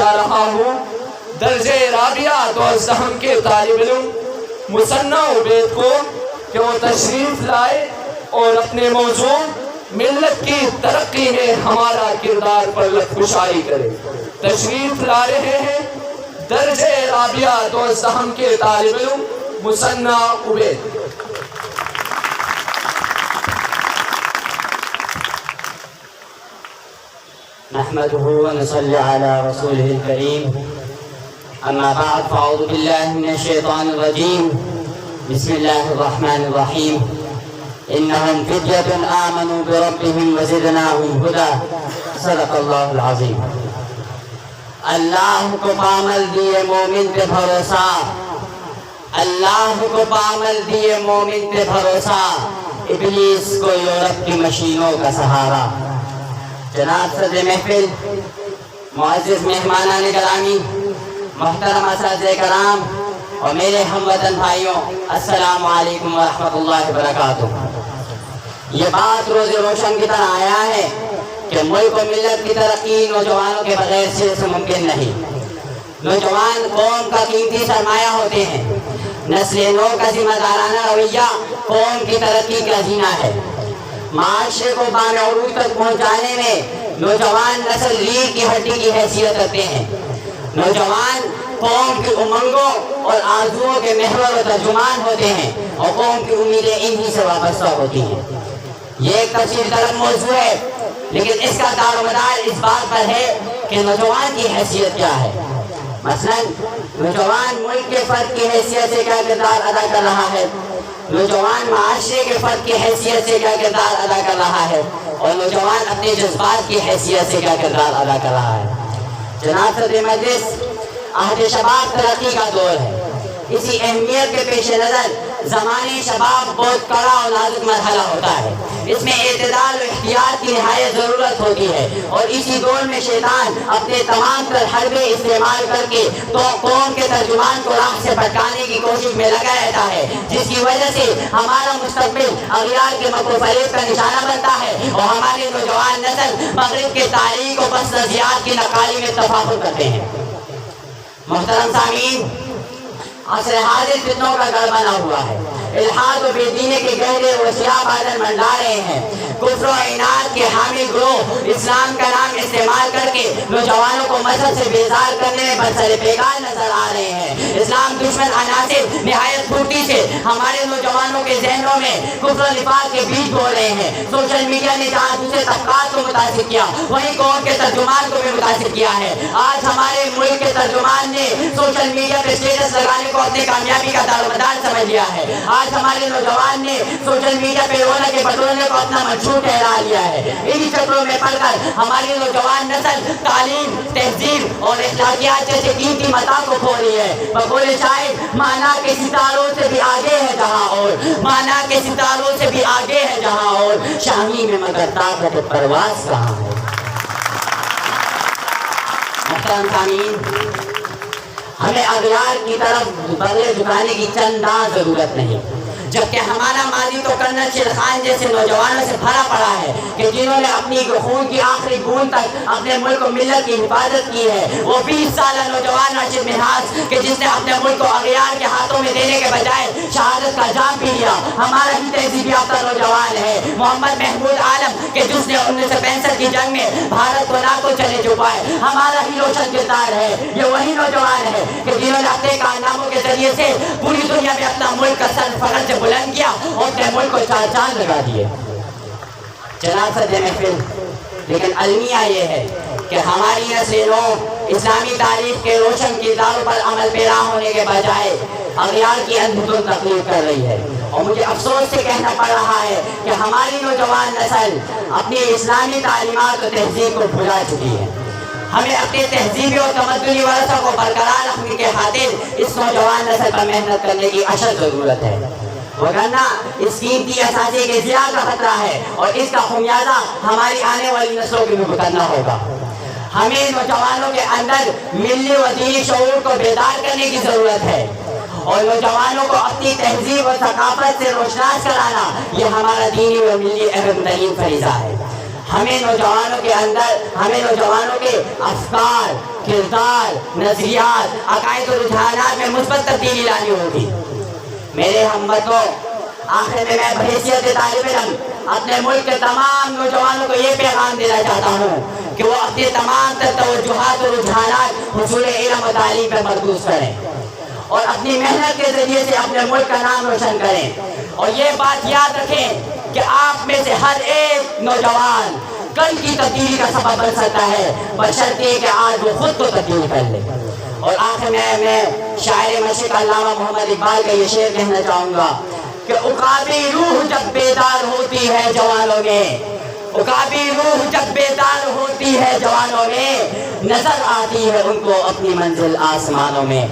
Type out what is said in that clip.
چاہ رہا ہوں درجہ رابعہ دوازدہم کے طالب علم مثنیٰ عبید کو کہ وہ تشریف لائے اور اپنے موضوع ملت کی ترقی میں ہمارا کردار پر لطفگشائی کرے۔ تشریف لا رہے ہیں درجہ رابعہ دوازدہم کے طالب علم مثنیٰ عبید۔ نحمده ونصلي على رسوله الكريم أما بعد فأعوذ بالله من الشيطان الرجيم بسم الله الرحمن الرحيم إنهم فتية آمنوا بربهم وزدناهم هدى صدق الله العظيم۔ اللہ کو پامل دیے مومن پہ بھروسہ، اللہ کو پامل دیے مومن پہ بھروسہ، ابلیس کو یورپ کی مشینوں کا سہارا۔ جناب صدر محفل، معزز مہمانان گرامی، محترم اساتذہ کرام اور میرے ہم وطن بھائیوں، السلام علیکم ورحمۃ اللہ وبرکاتہ۔ یہ بات روز روشن کی طرح آیا ہے کہ ملک و ملت کی ترقی نوجوانوں کے بغیر سے ممکن نہیں۔ نوجوان قوم کا قیمتی سرمایہ ہوتے ہیں۔ نسل نو کا ذمہ دارانہ رویہ قوم کی ترقی کا زینہ ہے۔ معاشرے کو بامعروج تک پہنچانے میں نوجوان نسل ریڑھ کی ہڈی کی حیثیت رکھتے ہیں۔ نوجوان قوم کی امنگوں اور آرزوؤں کے محور و ترجمان ہوتے ہیں اور قوم کی امیدیں انہی سے وابستہ ہوتی ہیں۔ یہ ایک تفصیل طلب موضوع ہے، لیکن اس کا دار و مدار اس بات پر ہے کہ نوجوان کی حیثیت کیا ہے۔ مثلا نوجوان ملک کے فرد کی حیثیت سے کیا کردار ادا کر رہا ہے، نوجوان معاشرے کے فرد کی حیثیت سے کیا کردار ادا کر رہا ہے، اور نوجوان اپنے جذبات کی حیثیت سے کیا کردار ادا کر رہا ہے۔ جناب صدر مجلس، عہد شباب ترقی کا دور ہے۔ اسی اہمیت کے پیش نظر زمانے شباب بہت کڑا اور نازک مرحلہ ہوتا ہے۔ اس میں اعتدال و احتیاط کی نہایت ضرورت ہوتی ہے، اور اسی دور میں شیطان اپنے تمام تر حربے استعمال کر کے تو قوم کے ترجمان کو راہ سے بھٹکانے کی کوشش میں لگا رہتا ہے، جس کی وجہ سے ہمارا مستقبل اغیار کے مکر و فریب کا نشانہ بنتا ہے اور ہماری نوجوان نسل مغرب کے تاریخ و پس نظریات کی نقالی میں تفاخر کرتے ہیں۔ محترم سامعین، عصر حاضر فتنوں کا گڑھ بنا ہوا ہے۔ الحاد و بے دینی کے گہرے و سیاہ بادل منڈا رہے ہیں۔ کفر و عناد کے حامی گروہ اسلام کا نام استعمال کر کے نوجوانوں کو مذہب سے بیزار کرنے میں برسر پیکار نظر آ رہے ہیں۔ اسلام دشمن عناصر نہایت پھرتی سے ہمارے نوجوانوں کے ذہنوں میں کفر و نفاق کے بیج بو رہے ہیں۔ سوشل میڈیا نے جہاں دوسرے طبقات کو متاثر کیا، وہیں قوم کے ترجمان کو بھی متاثر کیا ہے۔ آج ہمارے ملک کے ترجمان نے سوشل میڈیا پہ اسٹیٹس لگانے کو اپنی کامیابی کا دار و مدار سمجھ لیا ہے۔ آج ہمارے نوجوان نے سوشل میڈیا پہ رونق کے بٹورنے کو اپنا منشور ٹھہرا لیا ہے۔ انہی چکروں میں پڑ کر ہماری نوجوان نسل تعلیم، تہذیب اور اخلاقیات جیسے قیمتی متاع کو کھو رہی ہے۔ بقول شاعر، مانا کے ستاروں سے بھی آگے ہے جہاں اور، مانا کے ستاروں سے بھی آگے ہے جہاں اور، شاہی میں مگر طاقت پرواز کہاں ہے۔ محترم سامعین، ہمیں اغیار کی طرف بغیر جھکانے کی چند ضرورت نہیں، جبکہ ہمارا ماضی تو کرنل شیر خان جیسے نوجوانوں سے بھرا پڑا ہے کہ جنہوں نے اپنی خون کی آخری بوند تک اپنے ملک و ملت کی حفاظت کی ہے۔ وہ 20 سالہ نوجوان راشد منہاس کہ جس نے اپنے ملک کو اغیار کے ہاتھوں میں دینے کے بجائے شہادت کا جام پی لیا، ہمارا ہی تہذیب یافتہ نوجوان ہے۔ محمد محمود عالم کہ جس نے 1965 کی جنگ میں بھارت کو ناکو چلے چھپائے، ہمارا ہی روشن کردار ہے۔ یہ وہی نوجوان ہے کہ جنہوں نے اپنے کارناموں کے ذریعے سے پوری دنیا میں اپنا ملک کا سر فخر سے بلند کیا اور اپنے ملک کو چار چاند لگا دیے۔ جناب صدر محفل، لیکن المیہ یہ ہے کہ ہماری نسل نو اسلامی تاریخ کے روشن کرداروں پر عمل پیرا ہونے کے بجائے اغیار کی اندھدھن تقلید کر رہی ہے، اور مجھے افسوس سے کہنا پڑ رہا ہے کہ ہماری نوجوان نسل اپنی اسلامی تعلیمات و تہذیب کو بھلا چکی ہے۔ ہمیں اپنے تہذیبی اور تمدنی ورثہ کو برقرار رکھنے کے خاطر اس نوجوان نسل پر محنت کرنے کی اشد ضرورت ہے، وگرنہ اس قیمتی اثاثے کے ضیاع کا خطرہ ہے اور اس کا خمیازہ ہماری آنے والی نسلوں کو بھی بھگتنا ہوگا۔ ہمیں نوجوانوں کے اندر ملی و دینی شعور کو بیدار کرنے کی ضرورت ہے، اور نوجوانوں کو اپنی تہذیب اور ثقافت سے روشناس کرانا یہ ہمارا دینی و ملی اہم ترین فریضہ ہے۔ ہمیں نوجوانوں کے افکار، کردار، نظریات، عقائد و رجحانات میں مثبت تبدیلی لانی ہوگی۔ میرے ہموطنوں، آخر میں بحیثیت طالب علم اپنے ملک کے تمام نوجوانوں کو یہ پیغام دینا چاہتا ہوں کہ وہ اپنی تمام تر توجہات و رجحانات حصول علم و تعلیم پر مرکوز کریں اور اپنی محنت کے ذریعے سے اپنے ملک کا نام روشن کریں، اور یہ بات یاد رکھیں کہ آپ میں سے ہر ایک نوجوان کل کی تبدیلی کا سبب بن سکتا ہے، بشرطے کہ آج وہ خود کو تبدیل کر لے۔ اور آخر میں شاعر مشرق علامہ محمد اقبال کا یہ شعر کہنا چاہوں گا کہ عقابی روح جب بیدار ہوتی ہے جوانوں میں، عقابی روح جب بیدار ہوتی ہے جوانوں میں، نظر آتی ہے ان کو اپنی منزل آسمانوں میں۔